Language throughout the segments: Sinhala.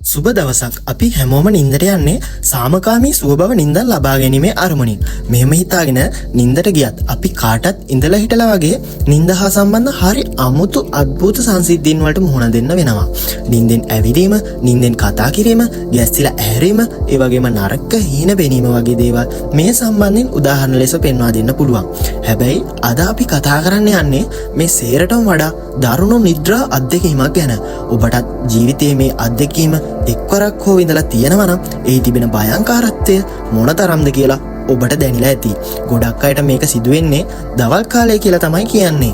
සුබ දවසක්. අපි හැමෝම නින්දට යන්නේ සාමකාමී සුව බව නින්දන් ලබා ගැනීමේ අරමුණින්. මෙහෙම හිතාගෙන නින්දට ගියත් අපි කාටත් ඉඳලා හිටලා වගේ නින්ද හා සම්බන්ධ හරි අමුතු අద్భుත සංසිද්ධීන් වලට මුහුණ දෙන්න වෙනවා. නින්දෙන් ඇවිදීම, නින්දෙන් කතා කිරීම, ගැස්සිලා ඇහැරීම, ඒ වගේම නරක හීන බැනීම වගේ දේවල් මේ සම්බන්ධයෙන් උදාහරණ ලෙස පෙන්වා දෙන්න පුළුවන්. හැබැයි අද අපි කතා කරන්න යන්නේ මේ සේරටම වඩා දරුණු නිද්‍රා අත්දැකීමක් ගැන. ඔබටත් ජීවිතයේ මේ අත්දැකීම එක්වරක් හෝ විඳලා තියෙනවා නම් එහි තිබෙන භයංකාරත්වය මොනතරම්ද කියලා ඔබට දැනিলা ඇති. ගොඩක් අයට මේක සිදුවෙන්නේ දවල් කාලය කියලා තමයි කියන්නේ.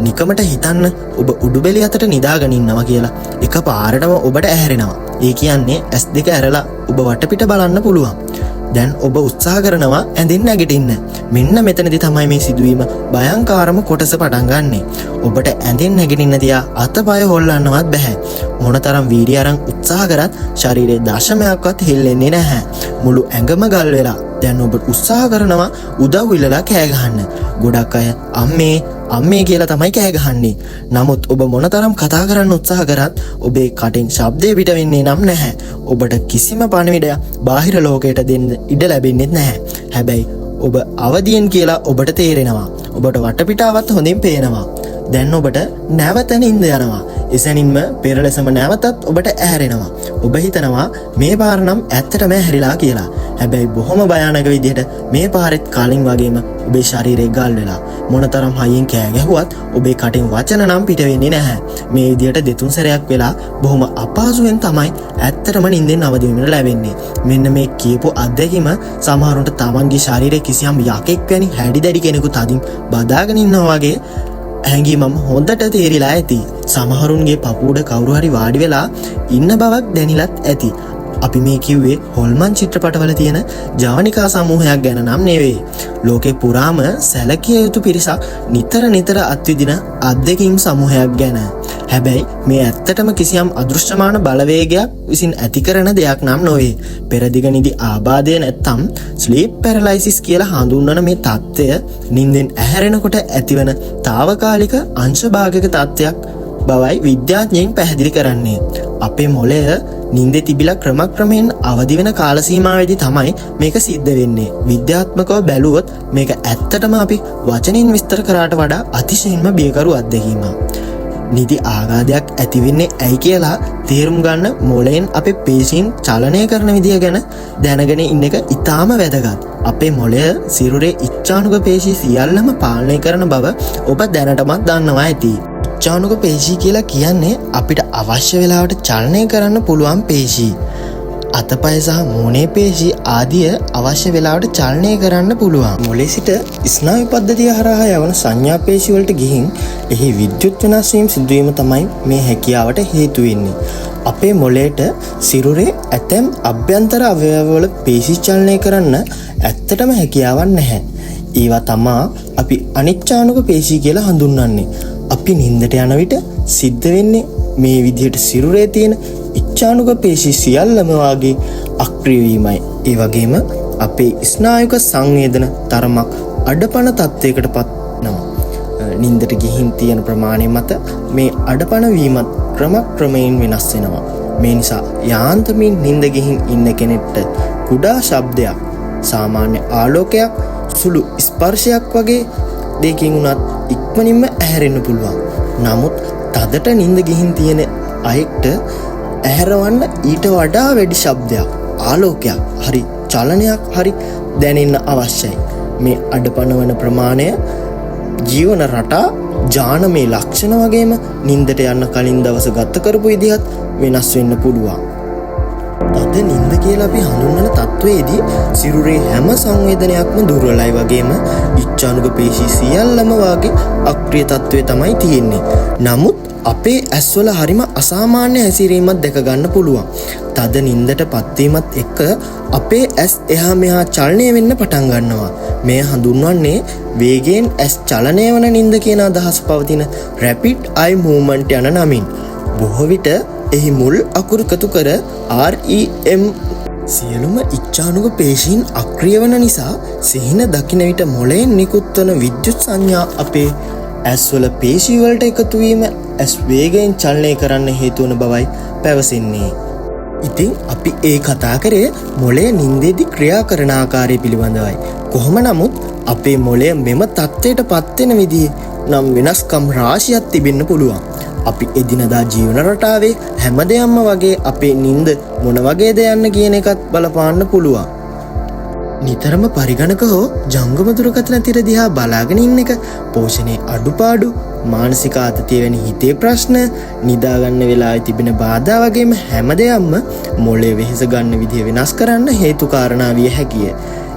නිකමට හිතන්න ඔබ උඩුබෙලි අතට නිදාගෙන ඉන්නවා කියලා එකපාරටම ඔබට ඇහැරෙනවා. ඒ කියන්නේ S2 ඇරලා ඔබ වටපිට බලන්න පුළුවන්. දැන් ඔබ උත්සාහ කරනවා ඇඳෙන් නැගිටින්න. මෙන්න මෙතනදී තමයි මේ සිදුවීම භයංකාරම කොටස පටන් ගන්නෙ. ඔබට ඇඳෙන් නැගිටින්න තියා අතපය හොල්ලන්නවත් බෑ. මොනතරම් වීර්ය අරන් උත්සාහ කරත් ශරීරයේ දශමයක්වත් හෙල්ලෙන්නේ නැහැ. මුළු ඇඟම ගල් වෙලා. දැන් ඔබ උත්සාහ කරනවා උදව් ඉල්ලලා කෑ ගහන්න. ගොඩක් අය අම්මේ කියලා තමයි කෑ ගහන්නේ. නමුත් ඔබ මොනතරම් කතා කරන්න උත්සාහ කරත් ඔබේ කටින් ශබ්දය පිට වෙන්නේ නම් නැහැ. ඔබට කිසිම පණිවිඩයක් බාහිර ලෝකයට දෙන්න ඉඩ ලැබෙන්නේ නැහැ. හැබැයි ඔබ අවදියෙන් කියලා ඔබට තේරෙනවා. ඔබට වටපිටාවත් හොඳින් පේනවා. දැන් ඔබට නැවත නිින්ද යනවා. එසැනින්ම පෙර ලෙසම නැවතත් ඔබට ඇහැරෙනවා. ඔබ හිතනවා මේ පාර නම් ඇත්තටම ඇහැරිලා කියලා. හැබැයි බොහොම භයානක විදිහට මේ පාරෙත් කලින් වගේම ඔබේ ශරීරය ගල් වෙලා මොනතරම් හයියෙන් කෑ ගැහුවත් ඔබේ කටින් වචන නම් පිට වෙන්නේ නැහැ. මේ විදිහට දෙතුන් සැරයක් වෙලා බොහොම අපහසුවෙන් තමයි ඇත්තටම නිින්දෙන් අවදි වෙන්න ලැබෙන්නේ. මෙන්න මේ කියපු අත්දැකීම සමහරුන්ට තමන්ගේ ශරීරයේ කිසියම් යකෙක් වැනි හැඩි දැඩි කෙනෙකු තදින් බදාගෙන ඉන්නවා වගේ හැඟීමම හොඳට තේරිලා ඇති. සමහරුන්ගේ පපුවඩ කවුරු හරි වාඩි වෙලා ඉන්න බවක් දැනිලත් ඇති. අපි මේ කිව්වේ හොල්මන් චිත්‍රපටවල තියෙන ජවනිකා සමූහයක් ගැන නම් නෙවෙයි. ලෝකේ පුරාම සැලකිය යුතු පිරිසක් නිතර අත්විඳින අත්දැකීම් සමූහයක් ගැන. හැබැයි මේ ඇත්තටම කිසියම් අදෘශ්‍යමාන බලවේගයක් විසින් ඇති කරන දෙයක් නම් නොවේ. පෙරදිග නිදි ආබාධය නැත්තම් ස්ලීප් පැරලයිසිස් කියලා හඳුන්වන මේ තත්ත්වය නිින්දෙන් ඇහැරෙනකොට ඇතිවන తాවකාලික අංශභාගික තත්ත්වයක් බවයි විද්‍යාඥයන් පැහැදිලි කරන්නේ. අපේ මොළය නිින්දේ තිබිලා ක්‍රමක්‍රමයෙන් අවදි වෙන කාල සීමාවෙදී තමයි මේක සිද්ධ වෙන්නේ. විද්‍යාත්මකව බැලුවොත් මේක ඇත්තටම අපි වචනින් විස්තර කරාට වඩා අතිශයින්ම බියකරු අත්දැකීමක්. නිදි ආඝාතයක් ඇති වෙන්නේ ඇයි කියලා තේරුම් ගන්න මොළයෙන් අපේ පේශීන් චලනය කරන විදිය ගැන දැනගෙන ඉන්න එක ඉතාම වැදගත්. අපේ මොළය සිරුරේ ඉච්ඡානුක පේශී සියල්ලම පාලනය කරන බව ඔබ දැනටමත් දන්නවා ඇති. ඉච්ඡානුක පේශී කියලා කියන්නේ අපිට අවශ්‍ය වෙලාවට චලනය කරන්න පුළුවන් පේශී. අතපය සහ මූණේ පේශී ආදිය අවශ්‍ය වෙලාවට චලනය කරන්න පුළුවන්. මොළේ සිට ස්නායු පද්ධතිය හරහා යවන සංඥා පේශී වලට ගිහින් එහි විද්‍යුත් වෙනස් වීම සිදුවීම තමයි මේ හැකියාවට හේතු වෙන්නේ. අපේ මොළයට සිරුරේ ඇතැම් අභ්‍යන්තර අවයවවල පේශී චලනය කරන්න ඇත්තටම හැකියාවක් නැහැ. ඒවා තමා අපි අනිච්ඡානුක පේශී කියලා හඳුන්වන්නේ. අපි නිින්දට යන විට සිද්ධ වෙන්නේ මේ විදිහට සිරුරේ තියෙන ඉච්ඡානුක පේශී සියල්ලම වාගේ අක්‍රිය වීමයි. ඒ වගේම අපේ ස්නායුක සංවේදන තරමක් අඩපණ තත්වයකටපත් වෙනවා. නිින්දට ගිහින් තියෙන ප්‍රමාණය මත මේ අඩපණ වීමත් ක්‍රමයෙන් වෙනස් වෙනවා. මේ නිසා යාන්ත්‍රමින් නිින්ද ගිහින් ඉන්න කෙනෙක්ට කුඩා ශබ්දයක්, සාමාන්‍ය ආලෝකයක්, සුළු ස්පර්ශයක් වගේ දෙකින් උනත් ඉක්මනින්ම ඇහැරෙන්න පුළුවන්. නමුත් තදට නිින්ද ගිහින් තියෙන අයෙක්ට ඇහැරවන්න ඊට වඩා වැඩි ශබ්දයක්, ආලෝකයක්, හරි චලනයක් හරි දැනෙන්න අවශ්‍යයි. මේ අඩපණ වන ප්‍රමාණය ජීවන රටා, ජානමය ලක්ෂණ වගේම නිින්දට යන්න කලින් දවස ගත කරපු විදිහත් වෙනස් වෙන්න පුළුවන්. තද නිින්ද කියලා අපි හඳුන්වන තත්වයේදී සිරුරේ හැම සංවේදනයක්ම දුර්වලයි වගේම ඉච්ඡානුක පේශී සියල්ලම වාගේ අක්‍රිය තත්වයේ තමයි තියෙන්නේ. නමුත් අපේ ඇස්වල හරිම අසාමාන්‍ය හැසිරීමක් දැක ගන්න පුළුවන්. තද නිින්දට පත්වීමත් එක්ක අපේ ඇස් එහා මෙහා චලනය වෙන්න පටන් ගන්නවා. මෙය හඳුන්වන්නේ වේගයෙන් ඇස් චලනය වන නිින්ද කියන අදහස පවතින rapid eye movement යන නමින්. බොහෝ විට එහි මුල් අකුරු එකතු කර REM සියලුම ඉච්ඡානුක පේශීන් අක්‍රිය වන නිසා සිහින දකින විට මොළයෙන් නිකුත් වන විද්‍යුත් සංඥා අපේ ඇස්වල පේශී වලට එකතු වීම ඇස් වේගයෙන් චලනය කරන්න හේතු වන බවයි පැවසෙන්නේ. ඉතින් අපි ඒ කතා කරේ මොළය නින්දේදී ක්‍රියා කරන ආකාරය පිළිබඳවයි. කොහොම නමුත් අපේ මොළය මෙම තත්ත්වයට පත්වෙන විදිහ නම් වෙනස්කම් රාශියක් තිබෙන්න පුළුවන්. අපි එදිනදා ජීවන රටාවේ හැම දෙයක්ම වගේ අපේ නින්ද මොන වගේද යන්න කියන එකත් බලපාන්න පුළුවන්. නිතරම පරිගණක හෝ ජංගම දුරකථන තිර දිහා බලාගෙන ඉන්න එක, පෝෂණයේ අඩුපාඩු, මානසික ආතතිය වැනි හිතේ ප්‍රශ්න, නිදාගන්න වෙලාවේ තිබෙන බාධා වගේම හැම දෙයක්ම මොළය වෙහෙස ගන්න විදිහ වෙනස් කරන්න හේතු කාරණා විය හැකිය.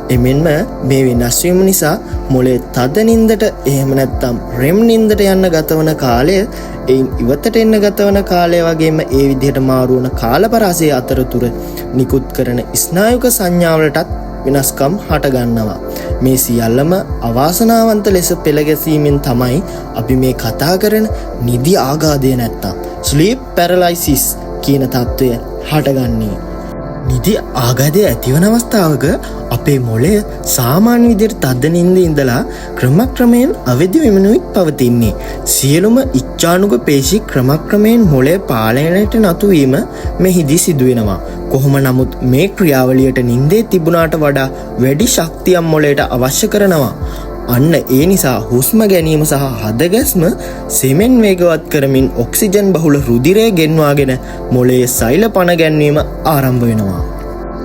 එමෙන්ම මේ වෙනස් වීම නිසා මොළයේ තද නින්දට එහෙම නැත්නම් REM නින්දට යන්න ගතවන කාලය, එයින් ඉවතට එන්න ගතවන කාලය වගේම ඒ විදිහට මාරු වන කාලපරාසය අතරතුර නිකුත් කරන ස්නායුක සංඥාවලටත් වෙනස්කම් හට ගන්නවා. මේ සියල්ලම අවාසනාවන්ත ලෙස පෙළ ගැසීමෙන් තමයි අපි මේ කතා කරන නිදි ආඝාතය නැත්තම් ස්ලීප් පැරලයිසිස් කියන තත්ත්වය හටගන්නේ. නිදි ආඝාතය ඇතිවන අවස්ථාවක අපේ මොළය සාමාන්‍ය විදිහට තද නින්දේ ඉඳලා ක්‍රමක්‍රමයෙන් අවදි වෙමිනුයි පවතින්නේ. සියලුම ඉච්ඡානුක පේශි ක්‍රමක්‍රමයෙන් මොළය පාලනයට නතු වීම මෙහිදී සිදු වෙනවා. කොහොම නමුත් මේ ක්‍රියාවලියට නින්දේ තිබුණාට වඩා වැඩි ශක්තියක් මොළයට අවශ්‍ය කරනවා. අන්න ඒ නිසා හුස්ම ගැනීම සහ හදගැස්ම සෙමෙන් වේගවත් කරමින් ඔක්සිජන් බහුල රුධිරය ගෙන්වාගෙන මොළයේ සෛල පණ ගැන්වීම ආරම්භ වෙනවා.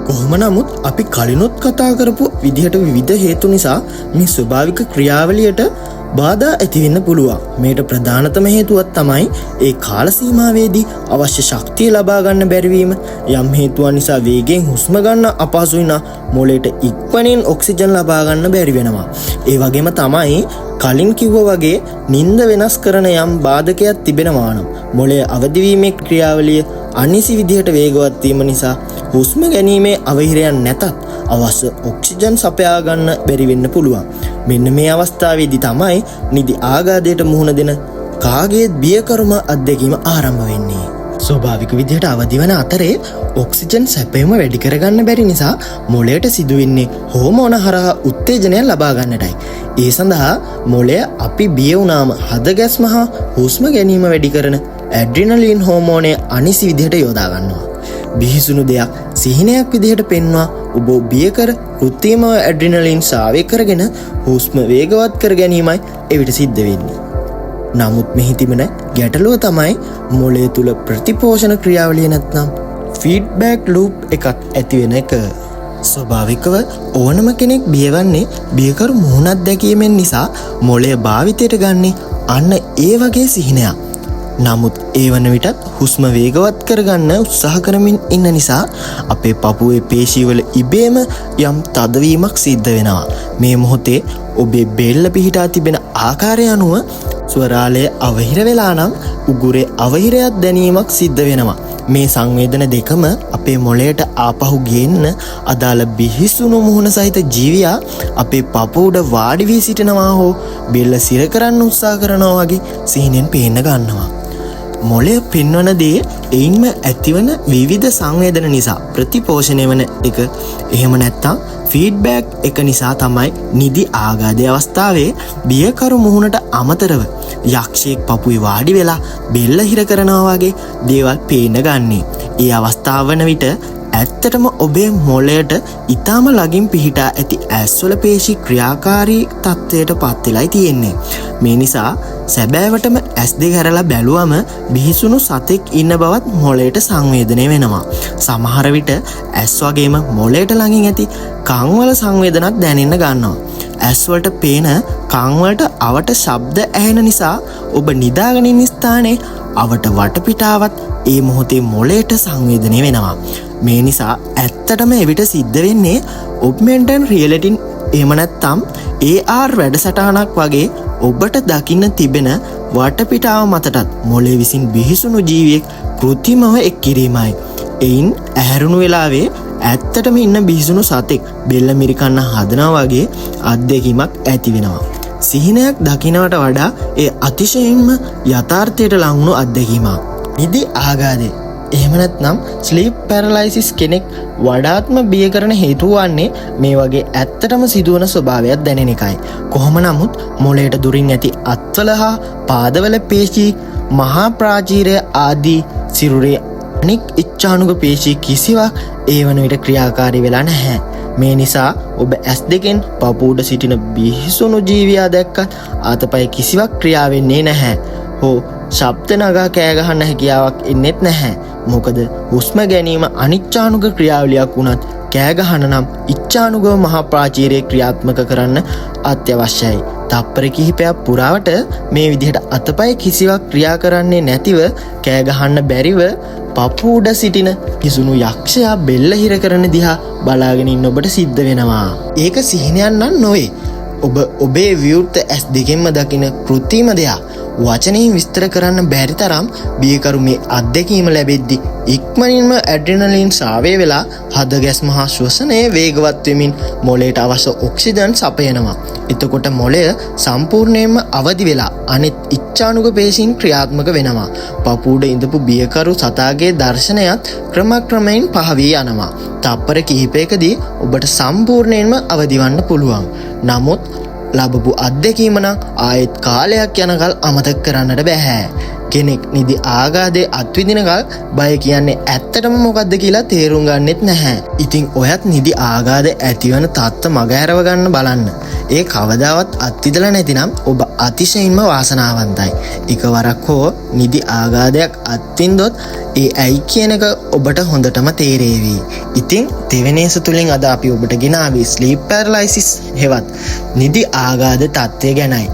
කොහොම නමුත් අපි කලිනුත් කතා කරපු විදිහට විවිධ හේතු නිසා මේ ස්වභාවික ක්‍රියාවලියට බාධා ඇතිවෙන්න පුළුවන්. මේට ප්‍රධානතම හේතුවක් තමයි ඒ කාල සීමාවේදී අවශ්‍ය ශක්තිය ලබා ගන්න බැරිවීම. යම් හේතුවක් නිසා වේගයෙන් හුස්ම ගන්න අපහසු වෙන මොළයට ඉක්මනින් ඔක්සිජන් ලබා ගන්න බැරි වෙනවා. ඒ වගේම තමයි කලින් කිව්වා වගේ නිින්ද වෙනස් කරන යම් බාධකයක් තිබෙනවා නම් මොළයේ අවදිවීමේ ක්‍රියාවලිය අනිසි විදිහට වේගවත් වීම නිසා හුස්ම ගැනීමේ අවහිරයක් නැතත් අවශ්‍ය ඔක්සිජන් සපයා ගන්න බැරි වෙන්න පුළුවන්. මෙන්න මේ අවස්ථාවේදී තමයි නිදි ආඝාතයට මුහුණ දෙන කාගේත් බියකරුම අත්දැකීම ආරම්භ වෙන්නේ. ස්වභාවික විදිහට අවදි වන අතරේ ඔක්සිජන් සැපයීම වැඩි කරගන්න බැරි නිසා මොළයට සිදුවෙන්නේ හෝමෝන හරහා උත්තේජනයක් ලබා ගන්නටයි. ඒ සඳහා මොළය අපි බිය වුණාම හදගැස්ම හා හුස්ම ගැනීම වැඩි කරන ඇඩ්‍රිනලින් හෝමෝනය අනිසි විදිහට යොදා ගන්නවා. බිහිසුණු දෙයක් සිහිනයක් විදිහට පෙන්වා ඔබ බිය කර කෘත්‍රිමව ඇඩ්‍රිනලින් සාවය කරගෙන හුස්ම වේගවත් කර ගැනීමයි එවිට සිද්ධ වෙන්නේ. නමුත් මෙහි තිබෙන ගැටලුව තමයි මොළය තුල ප්‍රතිපෝෂණ ක්‍රියාවලිය නැත්නම් ෆීඩ්බැක් ලූප් එකක් ඇති වෙන එක. ස්වභාවිකව ඕනම කෙනෙක් බියවන්නේ බියකරු මුහුණක් දැකීමෙන් නිසා මොළය භාවිතයට ගන්නේ අන්න ඒ වගේ සිහිනයක්. නමුත් ඒ වන විටත් හුස්ම වේගවත් කරගන්න උත්සාහ කරමින් ඉන්න නිසා අපේ පපුවේ පේශීවල ඉබේම යම් තදවීමක් සිද්ධ වෙනවා. මේ මොහොතේ ඔබේ බෙල්ල පිහිටා තිබෙන ආකාරය අනුව ස්වරාලය අවහිර වෙලා නම් උගුරේ අවහිරයක් දැනීමක් සිද්ධ වෙනවා. මේ සංවේදන දෙකම අපේ මොළයට ආපහු ගේන්න අදාළ බිහිසුණු මුහුණ සහිත ජීවියා අපේ පපුව උඩ වාඩි වී සිටිනවා හෝ බෙල්ල සිර කරන්න උත්සාහ කරනවා වගේ සිහිනෙන් පේන්න ගන්නවා. මොළය පෙන්වන දේ එයින්ම ඇතිවන විවිධ සංවේදන නිසා ප්‍රතිපෝෂණය වන එක. එහෙම නැත්තම් ෆීඩ්බැක් එක නිසා තමයි නිදි ආඝාතය අවස්ථාවේ බියකරු මුහුණට අමතරව යක්ෂයෙක් පපුවේ වාඩි වෙලා බෙල්ල හිර කරනවා වගේ දේවල් පේන්න ගන්නේ. ඒ අවස්ථාව වන විට ඇත්තටම ඔබේ මොළයට ඊටම ළඟින් පිහිටා ඇති ඇස්වල පේශි ක්‍රියාකාරී තත්ත්වයට පත් වෙලයි තියෙන්නේ. මේ නිසා සැබෑවටම ඇස් දෙක හැරලා බැලුවම බිහිසුණු සතෙක් ඉන්න බවත් මොළයට සංවේදනය වෙනවා. සමහර විට ඇස් වගේම මොළයට ළඟින් ඇති කන්වල සංවේදනත් දැනෙන්න ගන්නවා. ඇස් වලට පේන කන්වලට අවට ශබ්ද ඇහෙන නිසා ඔබ නිදාගෙන ඉන්න ස්ථානයේ අවට වටපිටාවත් ඒ මොහොතේ මොළයට සංවේදනය වෙනවා. මේ නිසා ඇත්තටම එවිට සිද්ධ වෙන්නේ ඔග්මෙන්ටඩ් රියැලිටි එහෙම නැත්නම් AR වැඩසටහනක් වගේ ඔබට දකින්න තිබෙන වටපිටාව මතටත් මොළය විසින් බිහිසුණු ජීවියෙක් කෘත්‍රිමව එක් කිරීමයි. එයින් ඇහැරුණු වෙලාවේ ඇත්තටම ඉන්න බිහිසුණු සතෙක් බෙල්ල මිරිකන්න හදනවා වගේ අත්දැකීමක් ඇති වෙනවා. සිහිනයක් දකින්නට වඩා ඒ අතිශයින්ම යථාර්ථයට ලංවුණු අත්දැකීමක්. නිදි ආඝාතය එහෙම නැත්නම් ස්ලීප් පැරලයිසිස් කෙනෙක් වඩාත්ම බිය කරන හේතුව වන්නේ මේ වගේ ඇත්තටම සිදුවන ස්වභාවයක් දැනෙන එකයි. කොහොම නමුත් මොළයට දුරින් ඇති අත්වල හා පාදවල පේශි මහා ප්‍රාචීරය ආදී සිරුරේ අනික් ඉච්ඡානුග පේශී කිසිවක් ඒ වන විට ක්‍රියාකාරී වෙලා නැහැ. මේ නිසා ඔබ ඇස් දෙකෙන් පපුවට සිටින බිහිසුණු ජීවියා දැක්කත් අතපය කිසිවක් ක්‍රියා වෙන්නේ නැහැ. හෝ ශබ්ද නගා කෑ ගහන්න හැකියාවක් එන්නේත් නැහැ. මොකද හුස්ම ගැනීම අනිච්ඡානුග ක්‍රියාවලියක් වුණත් කෑ ගහන නම් ඉච්ඡානුගව මහා ප්‍රාචීරයේ ක්‍රියාත්මක කරන්න අත්‍යවශ්‍යයි. තප්පර කිහිපයක් පුරාවට මේ විදිහට අතපය කිසිවක් ක්‍රියා කරන්නේ නැතිව කෑ ගහන්න බැරිව පපුව උඩ සිටින කිසුණු යක්ෂයා බෙල්ල හිර කරන දිහා බලාගෙන ඉන්න ඔබට සිද්ධ වෙනවා. ඒක සිහිනයක් නම් නොවේ. ඔබ ඔබේ විවෘත ඇස් දෙකෙන්ම දකින කෘත්‍රිම දෙයක්. වචනයෙන් විස්තර කරන්න බැරි තරම් බියකරු මේ අත්දැකීම ලැබෙද්දි ඉක්මනින්ම ඇඩ්‍රිනලින් ශ්‍රාවය වෙලා හද ගැස්ම හා ශ්වසනය වේගවත් වෙමින් මොළයට අවශ්‍ය ඔක්සිජන් සපයනවා. එතකොට මොළය සම්පූර්ණයෙන්ම අවදි වෙලා අනිත් ඉච්ඡානුග පේශීන් ක්‍රියාත්මක වෙනවා. පපුවට ඉඳපු බියකරු සතාගේ දර්ශනයත් ක්‍රමක්‍රමයෙන් පහ වී යනවා. තප්පර කිහිපයකදී ඔබට සම්පූර්ණයෙන්ම අවදිවන්න පුළුවන්. නමුත් ලැබපු අත්දැකීම නම් ආයෙත් කාලයක් යනකල් අමතක කරන්නට බැහැ. කෙනෙක් නිදි ආඝාතයේ අත්විඳිනකල් බය කියන්නේ ඇත්තටම මොකද්ද කියලා තේරුම් ගන්නෙත් නැහැ. ඉතින් ඔයත් නිදි ආඝාතය ඇතිවන තත්ත්ව මගහැරව ගන්න බලන්න. ඒ කවදාවත් අත්විඳලා නැතිනම් ඔබ අතිශයින්ම වාසනාවන්තයි. එකවරක් හෝ නිදි ආඝාතයක් අත්විඳොත් ඒ ඇයි කියන එක ඔබට හොඳටම තේරේවි. ඉතින් දෙවෙනේස තුලින් අද අපි ඔබට ගෙනාවේ ස්ලීප් පැරලයිසිස් හෙවත් නිදි ආඝාත තත්ත්වය ගැනයි.